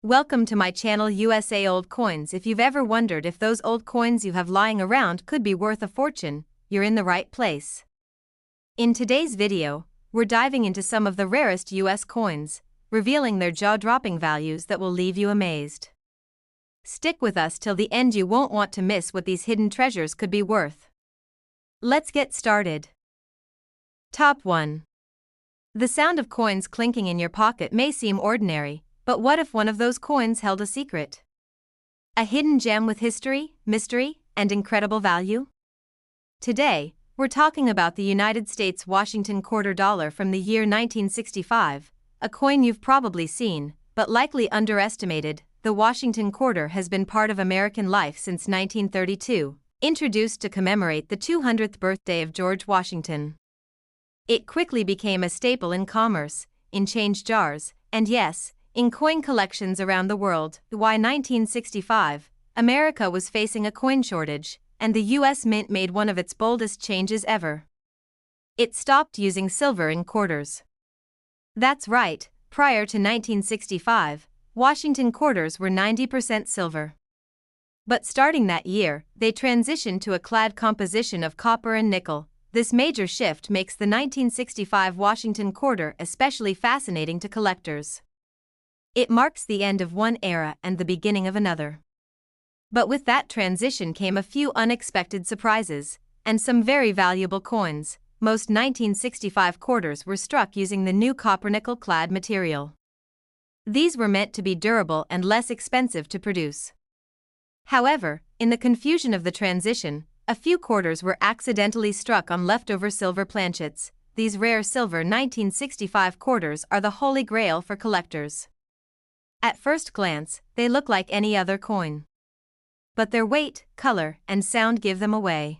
Welcome to my channel USA Old Coins. If you've ever wondered if those old coins you have lying around could be worth a fortune, you're in the right place. In today's video, we're diving into some of the rarest US coins, revealing their jaw-dropping values that will leave you amazed. Stick with us till the end, you won't want to miss what these hidden treasures could be worth. Let's get started. Top 1. The sound of coins clinking in your pocket may seem ordinary, but what if one of those coins held a secret? A hidden gem with history, mystery, and incredible value? Today, we're talking about the United States Washington quarter dollar from the year 1965, a coin you've probably seen, but likely underestimated. The Washington quarter has been part of American life since 1932, introduced to commemorate the 200th birthday of George Washington. It quickly became a staple in commerce, in change jars, and yes, in coin collections around the world. By 1965, America was facing a coin shortage, and the U.S. Mint made one of its boldest changes ever. It stopped using silver in quarters. That's right, prior to 1965, Washington quarters were 90% silver. But starting that year, they transitioned to a clad composition of copper and nickel. This major shift makes the 1965 Washington quarter especially fascinating to collectors. It marks the end of one era and the beginning of another. But with that transition came a few unexpected surprises, and some very valuable coins. Most 1965 quarters were struck using the new copper-nickel clad material. These were meant to be durable and less expensive to produce. However, in the confusion of the transition, a few quarters were accidentally struck on leftover silver planchets. These rare silver 1965 quarters are the holy grail for collectors. At first glance, they look like any other coin. But their weight, color, and sound give them away.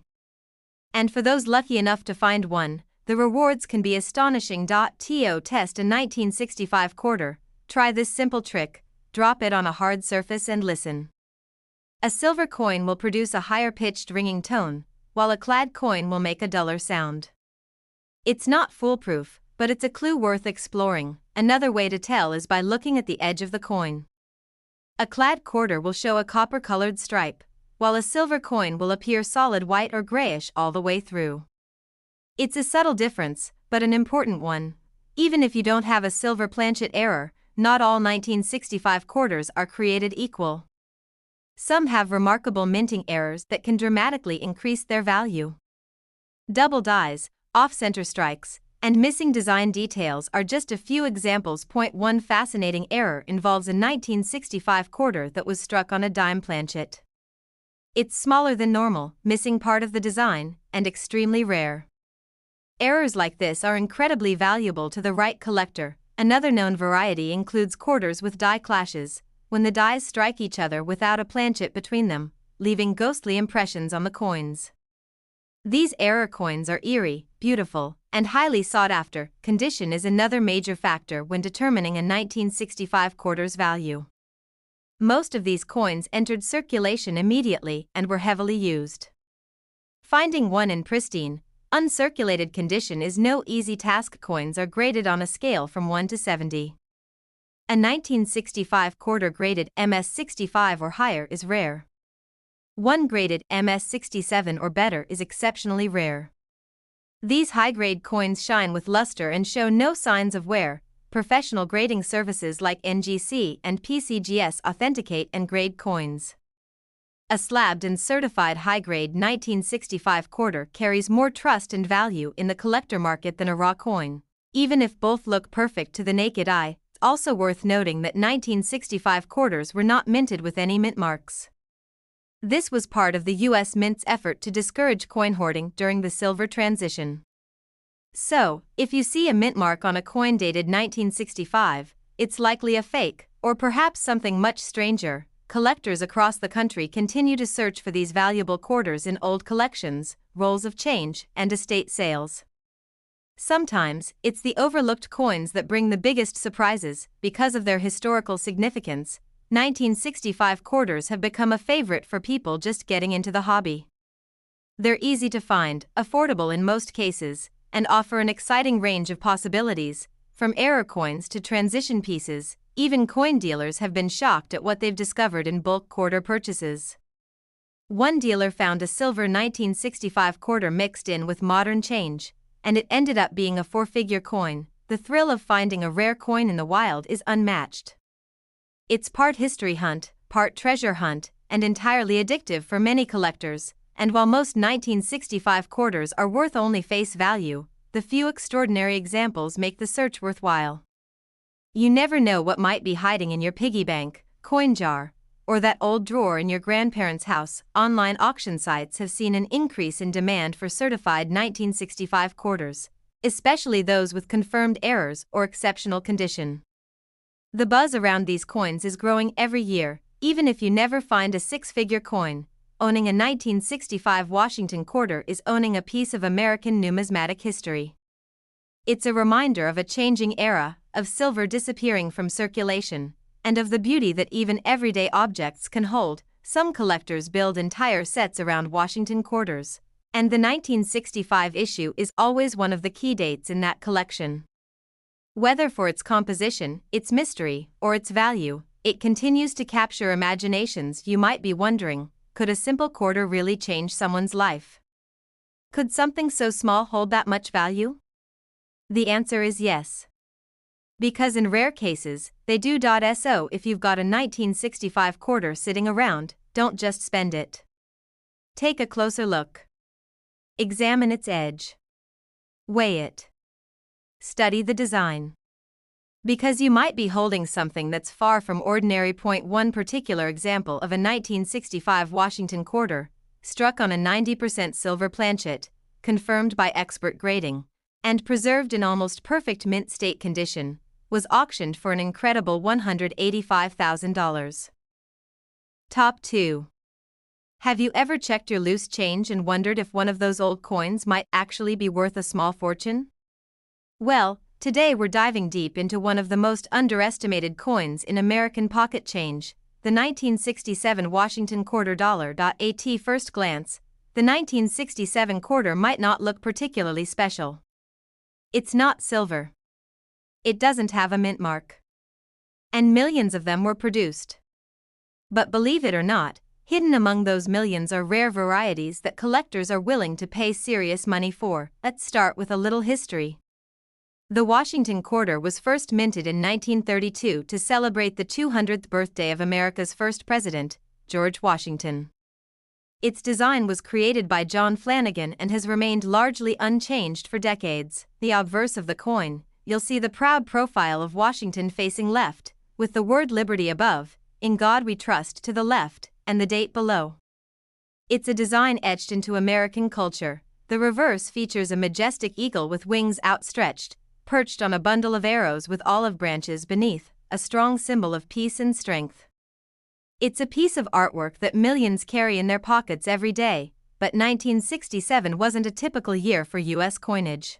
And for those lucky enough to find one, the rewards can be astonishing. To test a 1965 quarter, try this simple trick: drop it on a hard surface and listen. A silver coin will produce a higher-pitched ringing tone, while a clad coin will make a duller sound. It's not foolproof, but it's a clue worth exploring. Another way to tell is by looking at the edge of the coin. A clad quarter will show a copper-colored stripe, while a silver coin will appear solid white or grayish all the way through. It's a subtle difference, but an important one. Even if you don't have a silver planchet error, not all 1965 quarters are created equal. Some have remarkable minting errors that can dramatically increase their value. Double dies, off-center strikes, and missing design details are just a few examples. One fascinating error involves a 1965 quarter that was struck on a dime planchet. It's smaller than normal, missing part of the design, and extremely rare. Errors like this are incredibly valuable to the right collector. Another known variety includes quarters with die clashes, when the dies strike each other without a planchet between them, leaving ghostly impressions on the coins. These error coins are eerie, beautiful, and highly sought after. Condition is another major factor when determining a 1965 quarter's value. Most of these coins entered circulation immediately and were heavily used. Finding one in pristine, uncirculated condition is no easy task. Coins are graded on a scale from 1 to 70. A 1965 quarter graded MS65 or higher is rare. One graded MS67 or better is exceptionally rare. These high-grade coins shine with luster and show no signs of wear. Professional grading services like NGC and PCGS authenticate and grade coins. A slabbed and certified high-grade 1965 quarter carries more trust and value in the collector market than a raw coin, even if both look perfect to the naked eye. It's also worth noting that 1965 quarters were not minted with any mint marks. This was part of the U.S. Mint's effort to discourage coin hoarding during the silver transition. So, if you see a mint mark on a coin dated 1965, it's likely a fake, or perhaps something much stranger. Collectors across the country continue to search for these valuable quarters in old collections, rolls of change, and estate sales. Sometimes, it's the overlooked coins that bring the biggest surprises. Because of their historical significance, 1965 quarters have become a favorite for people just getting into the hobby. They're easy to find, affordable in most cases, and offer an exciting range of possibilities, from error coins to transition pieces. even coin dealers have been shocked at what they've discovered in bulk quarter purchases. One dealer found a silver 1965 quarter mixed in with modern change, and it ended up being a four-figure coin. The thrill of finding a rare coin in the wild is unmatched. It's part history hunt, part treasure hunt, and entirely addictive for many collectors. And while most 1965 quarters are worth only face value, the few extraordinary examples make the search worthwhile. You never know what might be hiding in your piggy bank, coin jar, or that old drawer in your grandparents' house. Online auction sites have seen an increase in demand for certified 1965 quarters, especially those with confirmed errors or exceptional condition. The buzz around these coins is growing every year. Even if you never find a six-figure coin, owning a 1965 Washington quarter is owning a piece of American numismatic history. It's a reminder of a changing era, of silver disappearing from circulation, and of the beauty that even everyday objects can hold. Some collectors build entire sets around Washington quarters, and the 1965 issue is always one of the key dates in that collection. Whether for its composition, its mystery, or its value, it continues to capture imaginations. You might be wondering, could a simple quarter really change someone's life? Could something so small hold that much value? The answer is yes. Because in rare cases, they do. So if you've got a 1965 quarter sitting around, don't just spend it. Take a closer look. Examine its edge. Weigh it. Study the design. Because you might be holding something that's far from ordinary. One particular example of a 1965 Washington quarter, struck on a 90% silver planchet, confirmed by expert grading, and preserved in almost perfect mint state condition, was auctioned for an incredible $185,000. Top 2. Have you ever checked your loose change and wondered if one of those old coins might actually be worth a small fortune? Well, today we're diving deep into one of the most underestimated coins in American pocket change, the 1967 Washington quarter dollar. At first glance, the 1967 quarter might not look particularly special. It's not silver. It doesn't have a mint mark. And millions of them were produced. But believe it or not, hidden among those millions are rare varieties that collectors are willing to pay serious money for. Let's start with a little history. The Washington quarter was first minted in 1932 to celebrate the 200th birthday of America's first president, George Washington. Its design was created by John Flanagan and has remained largely unchanged for decades. The obverse of the coin, you'll see the proud profile of Washington facing left, with the word Liberty above, In God We Trust to the left, and the date below. It's a design etched into American culture. The reverse features a majestic eagle with wings outstretched, perched on a bundle of arrows with olive branches beneath, a strong symbol of peace and strength. It's a piece of artwork that millions carry in their pockets every day, but 1967 wasn't a typical year for U.S. coinage.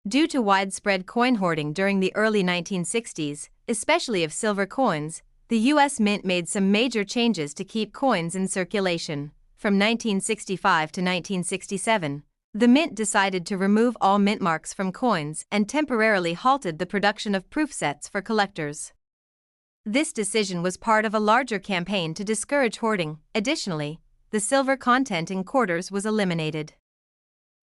Due to widespread coin hoarding during the early 1960s, especially of silver coins, the U.S. Mint made some major changes to keep coins in circulation. From 1965 to 1967, the Mint decided to remove all mint marks from coins and temporarily halted the production of proof sets for collectors. This decision was part of a larger campaign to discourage hoarding. Additionally, the silver content in quarters was eliminated.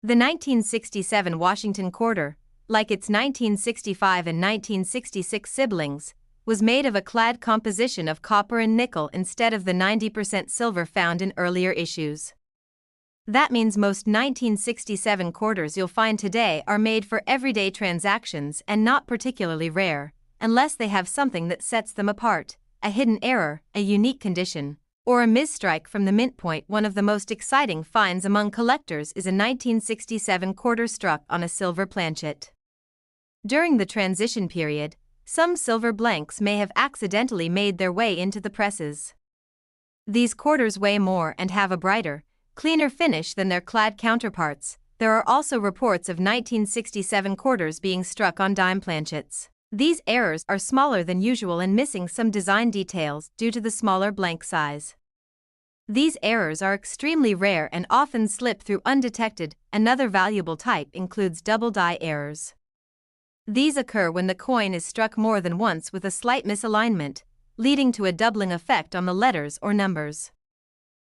The 1967 Washington quarter, like its 1965 and 1966 siblings, was made of a clad composition of copper and nickel instead of the 90% silver found in earlier issues. That means most 1967 quarters you'll find today are made for everyday transactions and not particularly rare, unless they have something that sets them apart, a hidden error, a unique condition, or a misstrike from the mint point. One of the most exciting finds among collectors is a 1967 quarter struck on a silver planchet. During the transition period, some silver blanks may have accidentally made their way into the presses. These quarters weigh more and have a brighter, cleaner finish than their clad counterparts. There are also reports of 1967 quarters being struck on dime planchets. These errors are smaller than usual and missing some design details due to the smaller blank size. These errors are extremely rare and often slip through undetected. Another valuable type includes double die errors. These occur when the coin is struck more than once with a slight misalignment, leading to a doubling effect on the letters or numbers.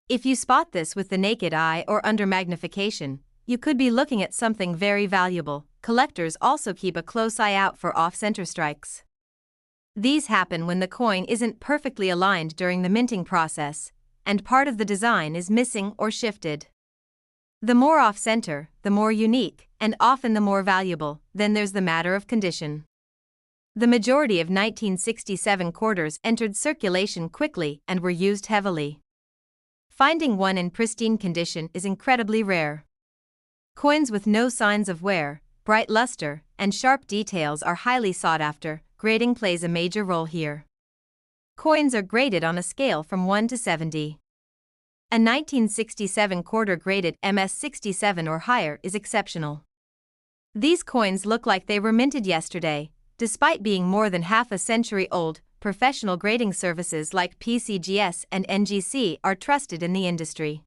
If you spot this with the naked eye or under magnification, you could be looking at something very valuable. Collectors also keep a close eye out for off-center strikes. These happen when the coin isn't perfectly aligned during the minting process, and part of the design is missing or shifted. The more off-center, the more unique, and often the more valuable. Then there's the matter of condition. The majority of 1967 quarters entered circulation quickly and were used heavily. Finding one in pristine condition is incredibly rare. Coins with no signs of wear, bright luster, and sharp details are highly sought after. Grading plays a major role here. Coins are graded on a scale from 1 to 70. A 1967 quarter graded MS67 or higher is exceptional. These coins look like they were minted yesterday, despite being more than half a century old. Professional grading services like PCGS and NGC are trusted in the industry.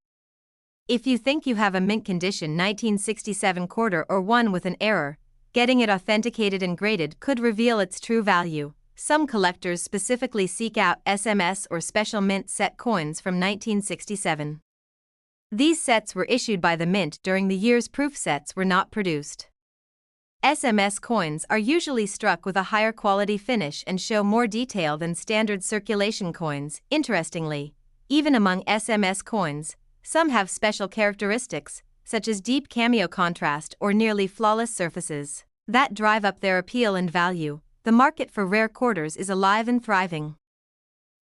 If you think you have a mint condition 1967 quarter or one with an error, getting it authenticated and graded could reveal its true value. Some collectors specifically seek out SMS or special mint set coins from 1967. These sets were issued by the mint during the years proof sets were not produced. SMS coins are usually struck with a higher quality finish and show more detail than standard circulation coins. Interestingly, even among SMS coins, some have special characteristics, such as deep cameo contrast or nearly flawless surfaces, that drive up their appeal and value. The market for rare quarters is alive and thriving.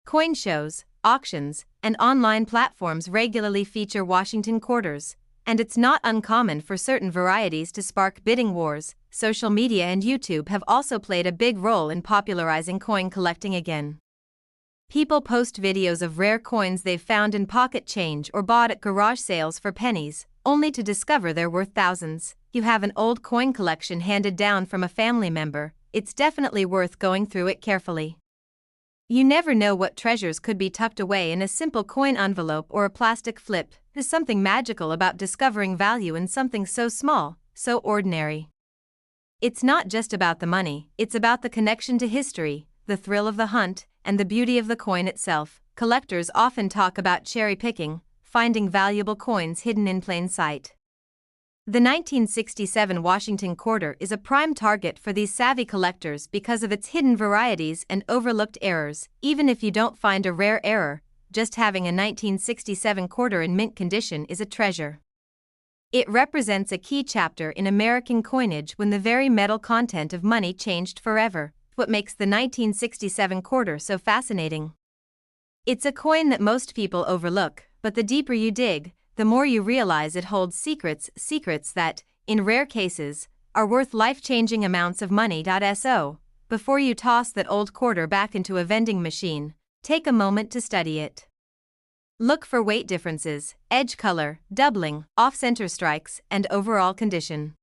Coin shows, auctions, and online platforms regularly feature Washington quarters, and it's not uncommon for certain varieties to spark bidding wars. Social media and YouTube have also played a big role in popularizing coin collecting again. People post videos of rare coins they've found in pocket change or bought at garage sales for pennies, only to discover they're worth thousands. You have an old coin collection handed down from a family member, it's definitely worth going through it carefully. You never know what treasures could be tucked away in a simple coin envelope or a plastic flip. There's something magical about discovering value in something so small, so ordinary. It's not just about the money, it's about the connection to history, the thrill of the hunt, and the beauty of the coin itself. Collectors often talk about cherry picking, finding valuable coins hidden in plain sight. The 1967 Washington quarter is a prime target for these savvy collectors because of its hidden varieties and overlooked errors. Even if you don't find a rare error, just having a 1967 quarter in mint condition is a treasure. It represents a key chapter in American coinage when the very metal content of money changed forever. What makes the 1967 quarter so fascinating? It's a coin that most people overlook, but the deeper you dig, the more you realize it holds secrets that, in rare cases, are worth life-changing amounts of money. So, before you toss that old quarter back into a vending machine, take a moment to study it. Look for weight differences, edge color, doubling, off-center strikes, and overall condition.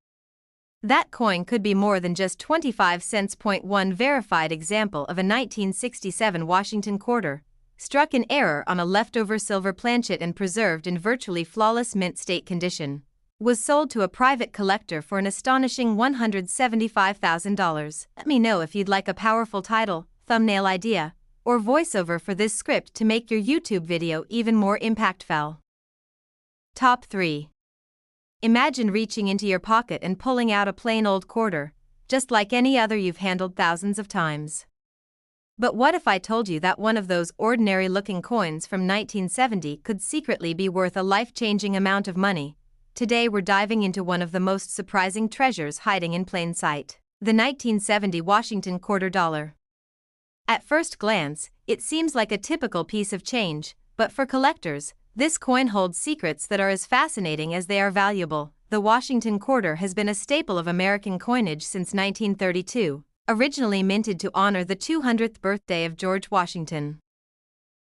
That coin could be more than just 25 cents. One verified example of a 1967 Washington quarter, struck in error on a leftover silver planchet and preserved in virtually flawless mint state condition, was sold to a private collector for an astonishing $175,000. Let me know if you'd like a powerful title, thumbnail idea, or voiceover for this script to make your YouTube video even more impactful. Top 3. Imagine reaching into your pocket and pulling out a plain old quarter, just like any other you've handled thousands of times. But what if I told you that one of those ordinary-looking coins from 1970 could secretly be worth a life-changing amount of money? Today we're diving into one of the most surprising treasures hiding in plain sight, the 1970 Washington quarter dollar. At first glance, it seems like a typical piece of change, but for collectors, this coin holds secrets that are as fascinating as they are valuable. The Washington quarter has been a staple of American coinage since 1932. Originally minted to honor the 200th birthday of George Washington.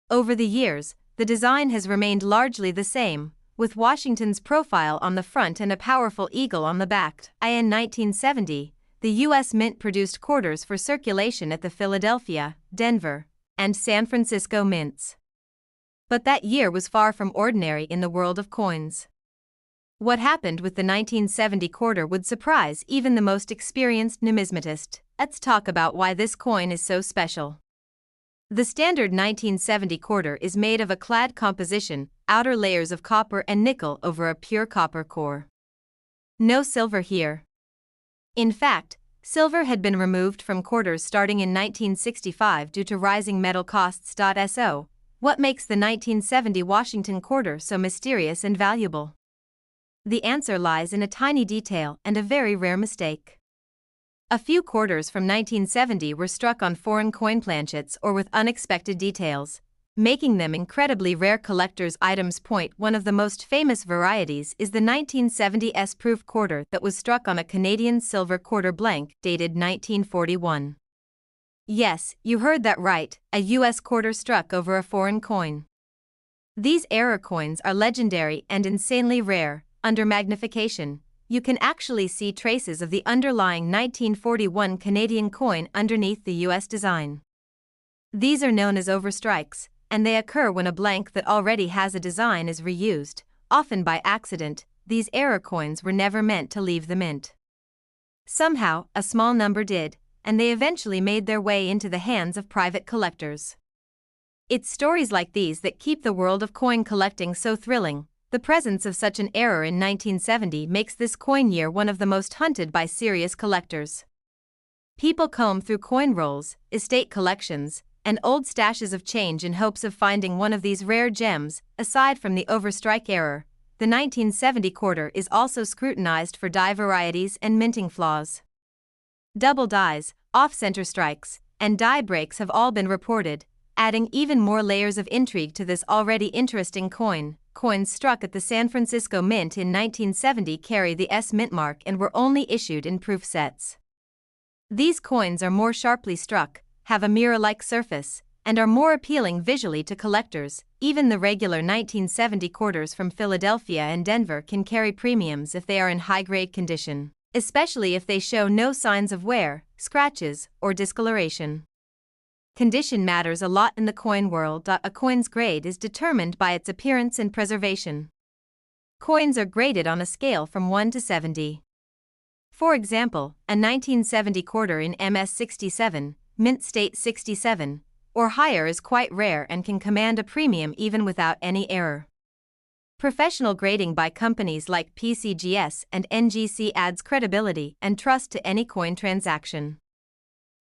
Over the years, the design has remained largely the same, with Washington's profile on the front and a powerful eagle on the back. In 1970, the U.S. Mint produced quarters for circulation at the Philadelphia, Denver, and San Francisco mints. But that year was far from ordinary in the world of coins. What happened with the 1970 quarter would surprise even the most experienced numismatist. Let's talk about why this coin is so special. The standard 1970 quarter is made of a clad composition, outer layers of copper and nickel over a pure copper core. No silver here. In fact, silver had been removed from quarters starting in 1965 due to rising metal costs. So, what makes the 1970 Washington quarter so mysterious and valuable? The answer lies in a tiny detail and a very rare mistake. A few quarters from 1970 were struck on foreign coin planchets or with unexpected details, making them incredibly rare collector's items. One of the most famous varieties is the 1970 S-proof quarter that was struck on a Canadian silver quarter blank dated 1941. Yes, you heard that right, a US quarter struck over a foreign coin. These error coins are legendary and insanely rare. Under magnification, you can actually see traces of the underlying 1941 Canadian coin underneath the US design. These are known as overstrikes, and they occur when a blank that already has a design is reused, often by accident. These error coins were never meant to leave the mint. Somehow, a small number did, and they eventually made their way into the hands of private collectors. It's stories like these that keep the world of coin collecting so thrilling. The presence of such an error in 1970 makes this coin year one of the most hunted by serious collectors. People comb through coin rolls, estate collections, and old stashes of change in hopes of finding one of these rare gems. Aside from the overstrike error, the 1970 quarter is also scrutinized for die varieties and minting flaws. Double dies, off-center strikes, and die breaks have all been reported, adding even more layers of intrigue to this already interesting coin. Coins struck at the San Francisco Mint in 1970 carry the S mint mark and were only issued in proof sets. These coins are more sharply struck, have a mirror-like surface, and are more appealing visually to collectors. Even the regular 1970 quarters from Philadelphia and Denver can carry premiums if they are in high-grade condition, especially if they show no signs of wear, scratches, or discoloration. Condition matters a lot in the coin world. A coin's grade is determined by its appearance and preservation. Coins are graded on a scale from 1 to 70. For example, a 1970 quarter in MS67, mint state 67, or higher is quite rare and can command a premium even without any error. Professional grading by companies like PCGS and NGC adds credibility and trust to any coin transaction.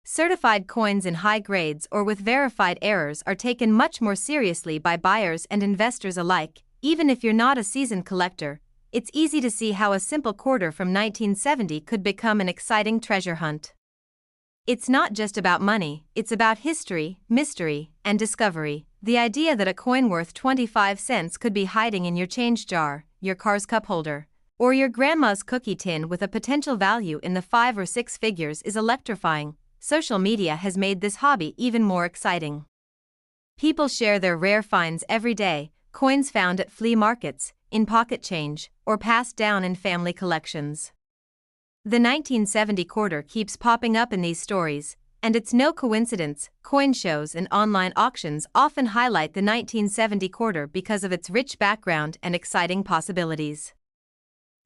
Certified coins in high grades or with verified errors are taken much more seriously by buyers and investors alike. Even if you're not a seasoned collector, it's easy to see how a simple quarter from 1970 could become an exciting treasure hunt. It's not just about money, it's about history, mystery, and discovery. The idea that a coin worth 25 cents could be hiding in your change jar, your car's cup holder, or your grandma's cookie tin with a potential value in the 5 or 6 figures is electrifying. Social media has made this hobby even more exciting. People share their rare finds every day, coins found at flea markets, in pocket change, or passed down in family collections. The 1970 quarter keeps popping up in these stories, and it's no coincidence. Coin shows and online auctions often highlight the 1970 quarter because of its rich background and exciting possibilities.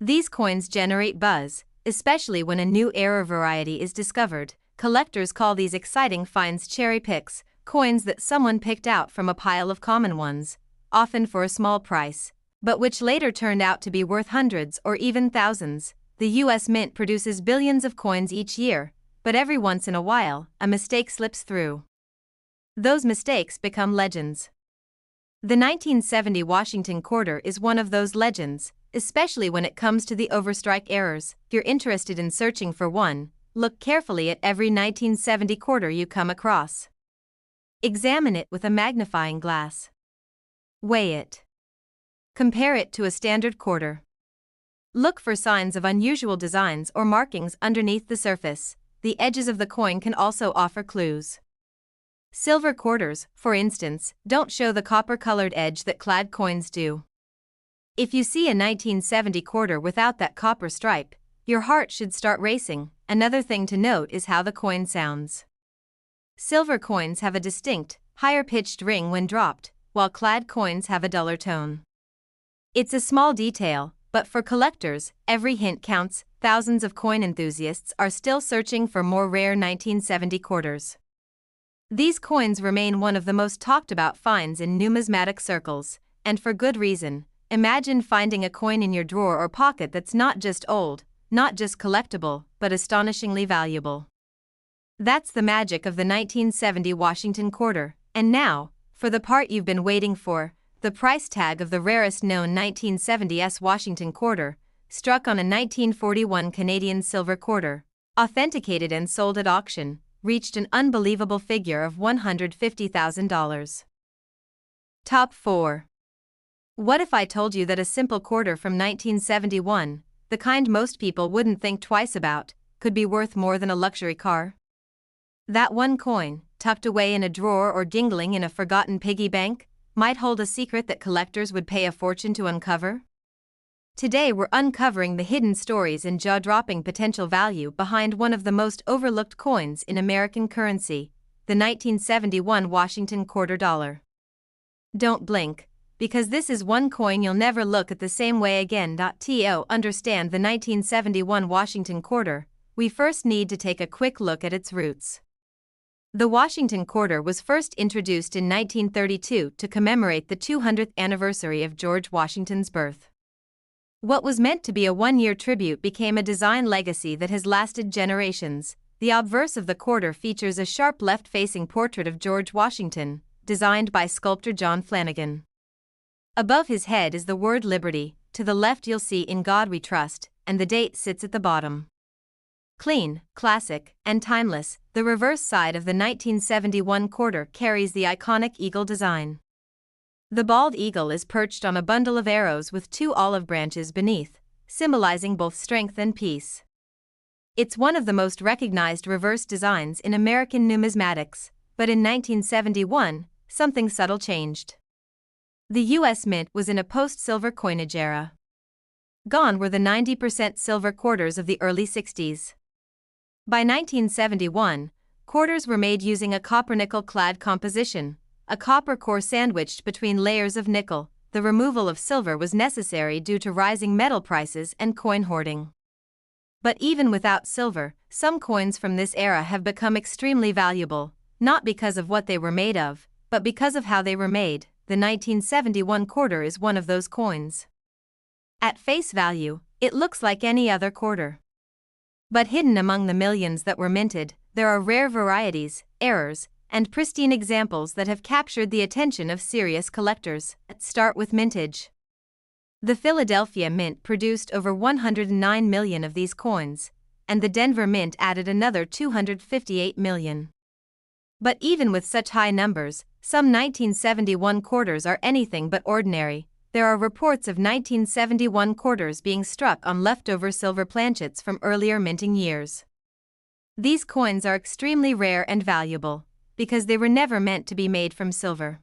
These coins generate buzz, especially when a new error variety is discovered. Collectors call these exciting finds cherry picks, coins that someone picked out from a pile of common ones, often for a small price, but which later turned out to be worth hundreds or even thousands. The US Mint produces billions of coins each year, but every once in a while, a mistake slips through. Those mistakes become legends. The 1970 Washington quarter is one of those legends, especially when it comes to the overstrike errors. If you're interested in searching for one, look carefully at every 1970 quarter you come across. Examine it with a magnifying glass. Weigh it. Compare it to a standard quarter. Look for signs of unusual designs or markings underneath the surface. The edges of the coin can also offer clues. Silver quarters, for instance, don't show the copper-colored edge that clad coins do. If you see a 1970 quarter without that copper stripe, your heart should start racing. Another thing to note is how the coin sounds. Silver coins have a distinct, higher-pitched ring when dropped, while clad coins have a duller tone. It's a small detail, But for collectors, every hint counts. Thousands of coin enthusiasts are still searching for more rare 1970 quarters. These coins remain one of the most talked about finds in numismatic circles, and for good reason. Imagine finding a coin in your drawer or pocket that's not just old, not just collectible, but astonishingly valuable. That's the magic of the 1970 Washington quarter. And now, for the part you've been waiting for, the price tag of the rarest known 1970s Washington quarter, struck on a 1941 Canadian silver quarter, authenticated and sold at auction, reached an unbelievable figure of $150,000. Top 4. What if I told you that a simple quarter from 1971, the kind most people wouldn't think twice about, could be worth more than a luxury car? That one coin, tucked away in a drawer or dingling in a forgotten piggy bank, might hold a secret that collectors would pay a fortune to uncover? Today we're uncovering the hidden stories and jaw-dropping potential value behind one of the most overlooked coins in American currency, the 1971 Washington quarter dollar. Don't blink, because this is one coin you'll never look at the same way again. To understand the 1971 Washington quarter, we first need to take a quick look at its roots. The Washington quarter was first introduced in 1932 to commemorate the 200th anniversary of George Washington's birth. What was meant to be a one-year tribute became a design legacy that has lasted generations. The obverse of the quarter features a sharp left-facing portrait of George Washington, designed by sculptor John Flanagan. Above his head is the word Liberty, to the left you'll see In God We Trust, and the date sits at the bottom. Clean, classic, and timeless, the reverse side of the 1971 quarter carries the iconic eagle design. The bald eagle is perched on a bundle of arrows with two olive branches beneath, symbolizing both strength and peace. It's one of the most recognized reverse designs in American numismatics, but in 1971, something subtle changed. The U.S. Mint was in a post-silver coinage era. Gone were the 90% silver quarters of the early 60s. By 1971, quarters were made using a copper-nickel clad composition, a copper core sandwiched between layers of nickel. The removal of silver was necessary due to rising metal prices and coin hoarding. But even without silver, some coins from this era have become extremely valuable, not because of what they were made of, but because of how they were made. The 1971 quarter is one of those coins. At face value, it looks like any other quarter. But hidden among the millions that were minted, there are rare varieties, errors, and pristine examples that have captured the attention of serious collectors. Let's start with mintage. The Philadelphia Mint produced over 109 million of these coins, and the Denver Mint added another 258 million. But even with such high numbers, some 1971 quarters are anything but ordinary. There are reports of 1971 quarters being struck on leftover silver planchets from earlier minting years. These coins are extremely rare and valuable, because they were never meant to be made from silver.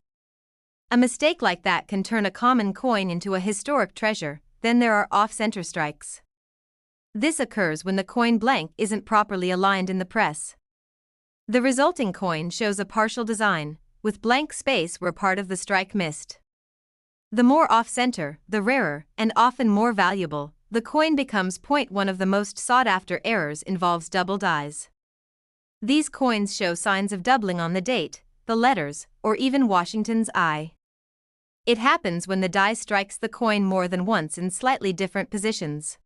A mistake like that can turn a common coin into a historic treasure. Then there are off-center strikes. This occurs when the coin blank isn't properly aligned in the press. The resulting coin shows a partial design, with blank space where part of the strike missed. The more off-center, the rarer, and often more valuable, the coin becomes. One of the most sought-after errors involves double dies. These coins show signs of doubling on the date, the letters, or even Washington's eye. It happens when the die strikes the coin more than once in slightly different positions.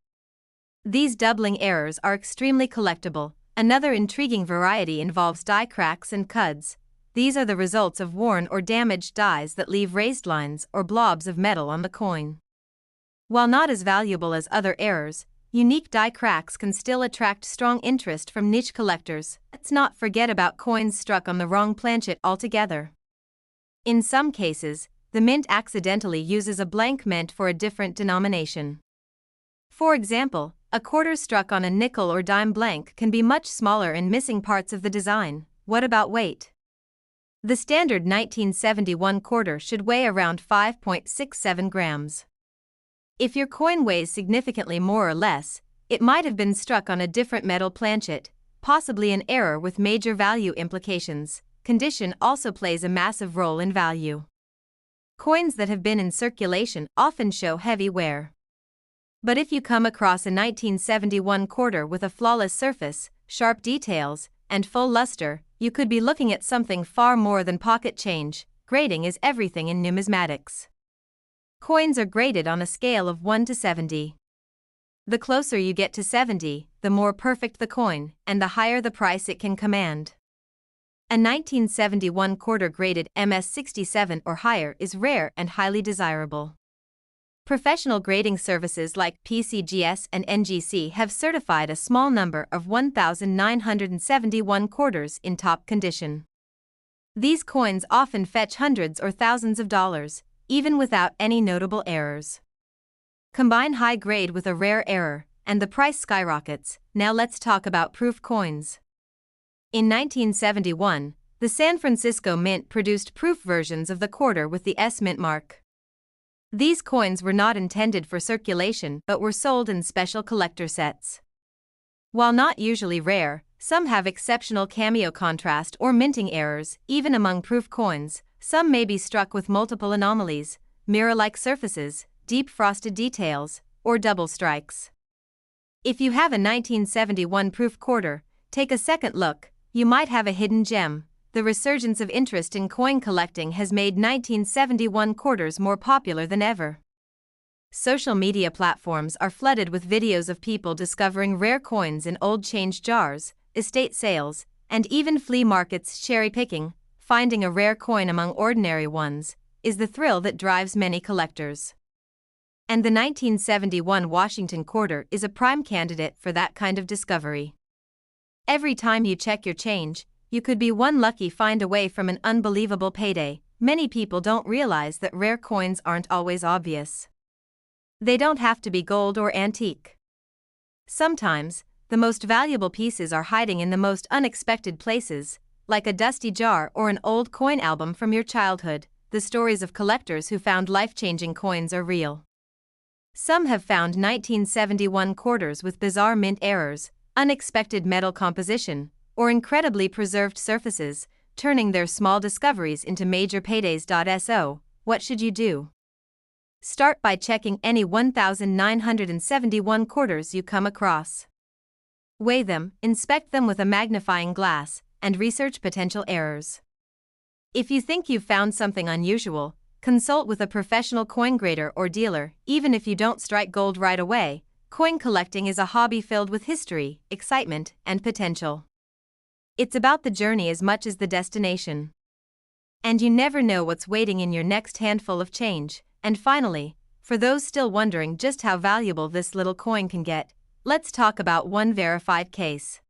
These doubling errors are extremely collectible. Another intriguing variety involves die cracks and cuds. These are the results of worn or damaged dies that leave raised lines or blobs of metal on the coin. While not as valuable as other errors, unique die cracks can still attract strong interest from niche collectors. Let's not forget about coins struck on the wrong planchet altogether. In some cases, the mint accidentally uses a blank meant for a different denomination. For example, a quarter struck on a nickel or dime blank can be much smaller and missing parts of the design. What about weight? The standard 1971 quarter should weigh around 5.67 grams. If your coin weighs significantly more or less, it might have been struck on a different metal planchet, possibly an error with major value implications. Condition also plays a massive role in value. Coins that have been in circulation often show heavy wear. But if you come across a 1971 quarter with a flawless surface, sharp details, and full luster, you could be looking at something far more than pocket change. Grading is everything in numismatics. Coins are graded on a scale of 1 to 70. The closer you get to 70, the more perfect the coin, and the higher the price it can command. A 1971 quarter graded MS67 or higher is rare and highly desirable. Professional grading services like PCGS and NGC have certified a small number of 1,971 quarters in top condition. These coins often fetch hundreds or thousands of dollars, even without any notable errors. Combine high grade with a rare error, and the price skyrockets. Now let's talk about proof coins. In 1971, the San Francisco Mint produced proof versions of the quarter with the S Mint mark. These coins were not intended for circulation but were sold in special collector sets. While not usually rare, some have exceptional cameo contrast or minting errors. Even among proof coins, some may be struck with multiple anomalies, mirror-like surfaces, deep frosted details, or double strikes. If you have a 1971 proof quarter, take a second look. You might have a hidden gem. The resurgence of interest in coin collecting has made 1971 quarters more popular than ever. Social media platforms are flooded with videos of people discovering rare coins in old change jars, estate sales, and even flea markets. Cherry-picking, finding a rare coin among ordinary ones, is the thrill that drives many collectors. And the 1971 Washington quarter is a prime candidate for that kind of discovery. Every time you check your change, you could be one lucky find away from an unbelievable payday. Many people don't realize that rare coins aren't always obvious. They don't have to be gold or antique. Sometimes, the most valuable pieces are hiding in the most unexpected places, like a dusty jar or an old coin album from your childhood. The stories of collectors who found life-changing coins are real. Some have found 1971 quarters with bizarre mint errors, unexpected metal composition, or incredibly preserved surfaces, turning their small discoveries into major paydays. So, what should you do? Start by checking any 1,971 quarters you come across. Weigh them, inspect them with a magnifying glass, and research potential errors. If you think you've found something unusual, consult with a professional coin grader or dealer. Even if you don't strike gold right away, coin collecting is a hobby filled with history, excitement, and potential. It's about the journey as much as the destination. And you never know what's waiting in your next handful of change. And finally, for those still wondering just how valuable this little coin can get, let's talk about one verified case.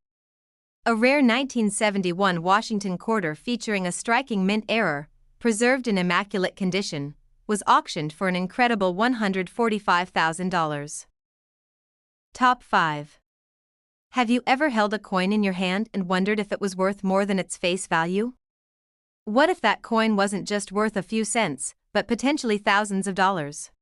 A rare 1971 Washington quarter featuring a striking mint error, preserved in immaculate condition, was auctioned for an incredible $145,000. Top 5. Have you ever held a coin in your hand and wondered if it was worth more than its face value? What if that coin wasn't just worth a few cents, but potentially thousands of dollars?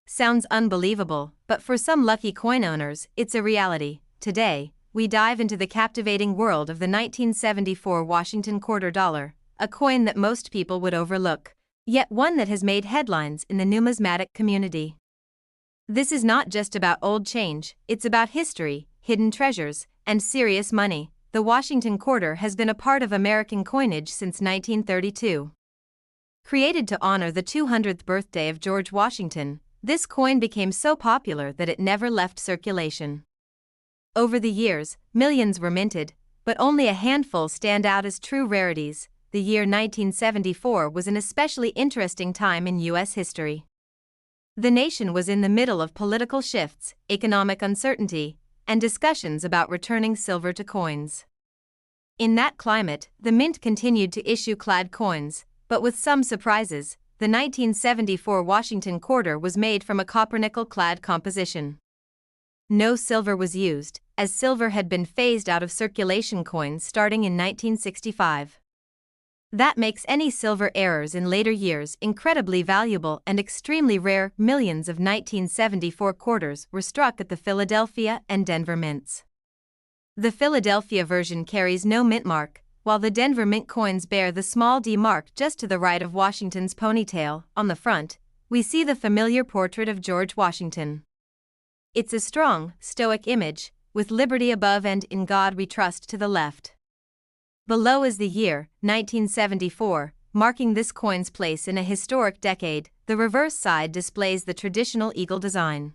Sounds unbelievable, but for some lucky coin owners, it's a reality. Today, we dive into the captivating world of the 1974 Washington quarter dollar, a coin that most people would overlook, yet one that has made headlines in the numismatic community. This is not just about old change, it's about history, hidden treasures, and serious money. The Washington quarter has been a part of American coinage since 1932. Created to honor the 200th birthday of George Washington, this coin became so popular that it never left circulation. Over the years, millions were minted, but only a handful stand out as true rarities. The year 1974 was an especially interesting time in U.S. history. The nation was in the middle of political shifts, economic uncertainty, and discussions about returning silver to coins. In that climate, the mint continued to issue clad coins, but with some surprises. The 1974 Washington quarter was made from a copper-nickel clad composition. No silver was used, as silver had been phased out of circulation coins starting in 1965. That makes any silver errors in later years incredibly valuable and extremely rare. Millions of 1974 quarters were struck at the Philadelphia and Denver mints. The Philadelphia version carries no mint mark, while the Denver mint coins bear the small D mark just to the right of Washington's ponytail. On the front, we see the familiar portrait of George Washington. It's a strong, stoic image, with liberty above and in God we trust to the left. Below is the year, 1974, marking this coin's place in a historic decade. The reverse side displays the traditional eagle design.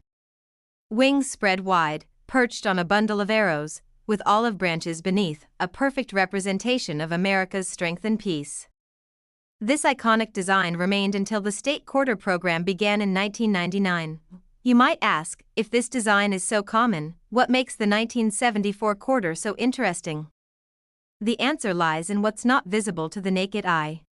Wings spread wide, perched on a bundle of arrows, with olive branches beneath, a perfect representation of America's strength and peace. This iconic design remained until the state quarter program began in 1999. You might ask, if this design is so common, what makes the 1974 quarter so interesting? The answer lies in what's not visible to the naked eye.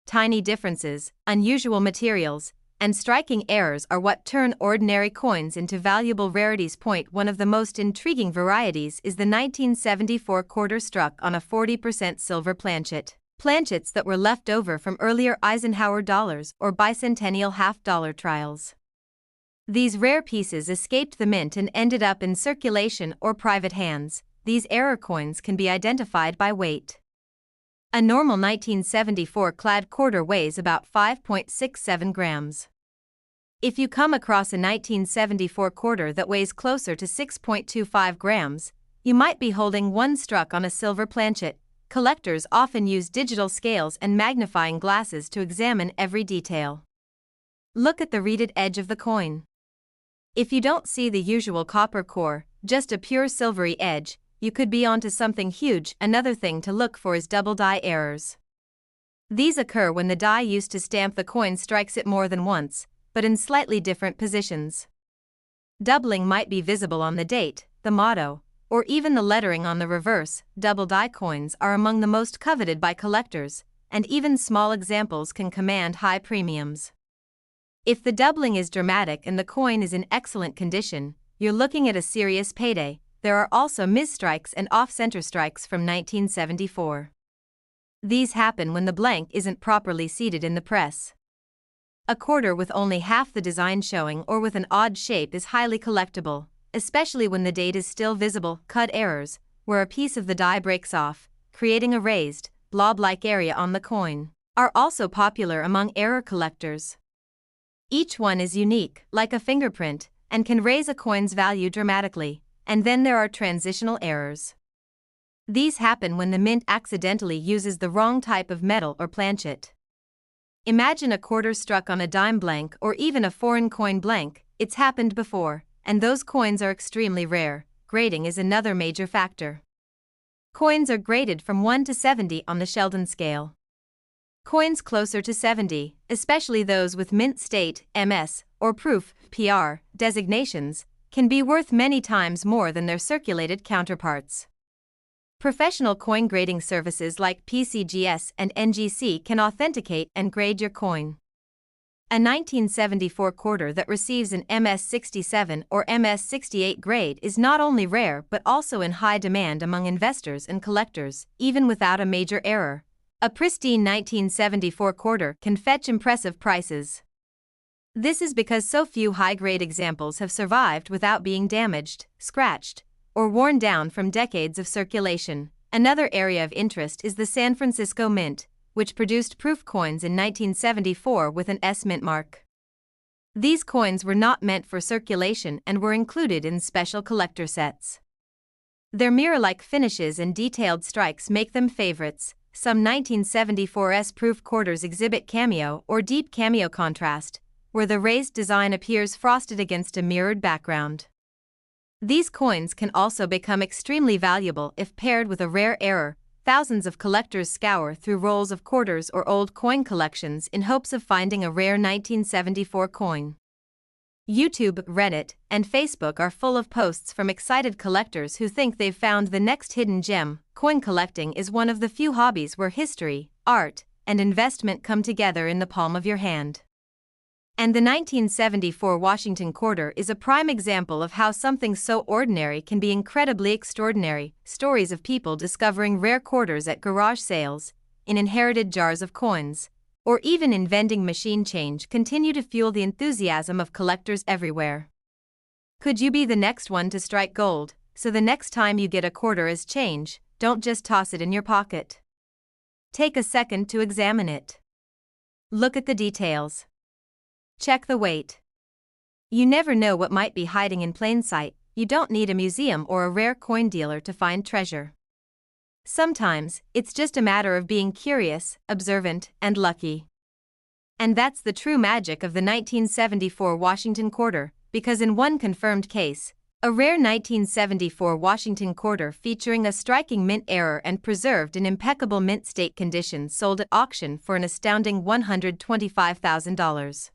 Tiny differences, unusual materials, and striking errors are what turn ordinary coins into valuable rarities. One of the most intriguing varieties is the 1974 quarter struck on a 40% silver planchet. Planchets that were left over from earlier Eisenhower dollars or bicentennial half-dollar trials. These rare pieces escaped the mint and ended up in circulation or private hands. These error coins can be identified by weight. A normal 1974 clad quarter weighs about 5.67 grams. If you come across a 1974 quarter that weighs closer to 6.25 grams, you might be holding one struck on a silver planchet. Collectors often use digital scales and magnifying glasses to examine every detail. Look at the reeded edge of the coin. If you don't see the usual copper core, just a pure silvery edge, you could be onto something huge. Another thing to look for is double die errors. These occur when the die used to stamp the coin strikes it more than once, but in slightly different positions. Doubling might be visible on the date, the motto, or even the lettering on the reverse. Double die coins are among the most coveted by collectors, and even small examples can command high premiums. If the doubling is dramatic and the coin is in excellent condition, you're looking at a serious payday. There are also misstrikes and off-center strikes from 1974. These happen when the blank isn't properly seated in the press. A quarter with only half the design showing or with an odd shape is highly collectible, especially when the date is still visible. Cut errors, where a piece of the die breaks off, creating a raised, blob-like area on the coin, are also popular among error collectors. Each one is unique, like a fingerprint, and can raise a coin's value dramatically. And then there are transitional errors. These happen when the mint accidentally uses the wrong type of metal or planchet. Imagine a quarter struck on a dime blank or even a foreign coin blank. It's happened before, and those coins are extremely rare. Grading is another major factor. Coins are graded from 1 to 70 on the Sheldon scale. Coins closer to 70, especially those with mint state, MS, or proof, PR, designations, can be worth many times more than their circulated counterparts. Professional coin grading services like PCGS and NGC can authenticate and grade your coin. A 1974 quarter that receives an MS67 or MS68 grade is not only rare but also in high demand among investors and collectors, even without a major error. A pristine 1974 quarter can fetch impressive prices. This is because so few high-grade examples have survived without being damaged, scratched, or worn down from decades of circulation. Another area of interest is the San Francisco Mint, which produced proof coins in 1974 with an S mint mark. These coins were not meant for circulation and were included in special collector sets. Their mirror-like finishes and detailed strikes make them favorites. Some 1974 S-proof quarters exhibit cameo or deep cameo contrast, where the raised design appears frosted against a mirrored background. These coins can also become extremely valuable if paired with a rare error. Thousands of collectors scour through rolls of quarters or old coin collections in hopes of finding a rare 1974 coin. YouTube, Reddit, and Facebook are full of posts from excited collectors who think they've found the next hidden gem. Coin collecting is one of the few hobbies where history, art, and investment come together in the palm of your hand. And the 1974 Washington quarter is a prime example of how something so ordinary can be incredibly extraordinary. Stories of people discovering rare quarters at garage sales, in inherited jars of coins, or even in vending machine change continue to fuel the enthusiasm of collectors everywhere. Could you be the next one to strike gold, so the next time you get a quarter as change, don't just toss it in your pocket? Take a second to examine it. Look at the details. Check the weight. You never know what might be hiding in plain sight. You don't need a museum or a rare coin dealer to find treasure. Sometimes, it's just a matter of being curious, observant, and lucky. And that's the true magic of the 1974 Washington quarter, because in one confirmed case, a rare 1974 Washington quarter featuring a striking mint error and preserved in impeccable mint state condition sold at auction for an astounding $125,000.